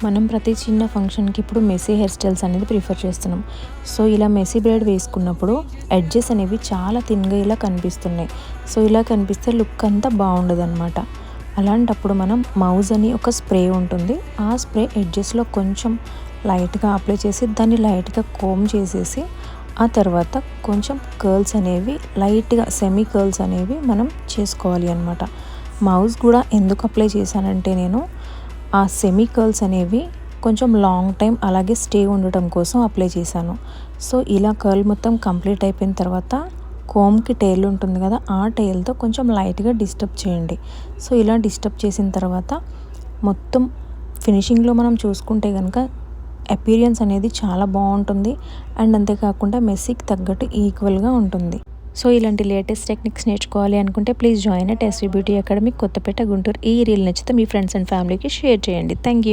మనం ప్రతి చిన్న ఫంక్షన్కి ఇప్పుడు మెస్సీ హెయిర్ స్టైల్స్ అనేది ప్రిఫర్ చేస్తున్నాం. సో ఇలా మెస్సీ బ్రైడ్ వేసుకున్నప్పుడు ఎడ్జెస్ అనేవి చాలా థిన్గా ఇలా కనిపిస్తున్నాయి. సో ఇలా కనిపిస్తే లుక్ అంతా బాగుండదన్నమాట. అలాంటప్పుడు మనం మౌజ్ అని ఒక స్ప్రే ఉంటుంది. ఆ స్ప్రే ఎడ్జెస్లో కొంచెం లైట్గా అప్లై చేసి దాన్ని లైట్గా కోమ్ చేసేసి ఆ తర్వాత కొంచెం కర్ల్స్ అనేవి లైట్గా సెమీ కర్ల్స్ అనేవి మనం చేసుకోవాలి అన్నమాట. మౌజ్ కూడా ఎందుకు అప్లై చేశానంటే నేను ఆ సెమీ కర్ల్స్ అనేవి కొంచెం లాంగ్ టైం అలాగే స్టే ఉండటం కోసం అప్లై చేశాను. సో ఇలా కర్ల్ మొత్తం కంప్లీట్ అయిపోయిన తర్వాత కోమ్కి టెయిల్ ఉంటుంది కదా, ఆ టెయిల్తో కొంచెం లైట్గా డిస్టర్బ్ చేయండి. సో ఇలా డిస్టర్బ్ చేసిన తర్వాత మొత్తం ఫినిషింగ్లో మనం చూసుకుంటే కనుక అపీరియన్స్ అనేది చాలా బాగుంటుంది. అండ్ అంతేకాకుండా మెస్సీకి తగ్గట్టు ఈక్వల్గా ఉంటుంది. సో ఇలాంటి లేటెస్ట్ టెక్నిక్స్ నేర్చుకోవాలి అనుకుంటే please join SV beauty academy, Kothapeta, Guntur. ఈ రీల్ నచ్చితే మీ ఫ్రెండ్స్ అండ్ ఫ్యామిలీకి షేర్ చేయండి. Thank you.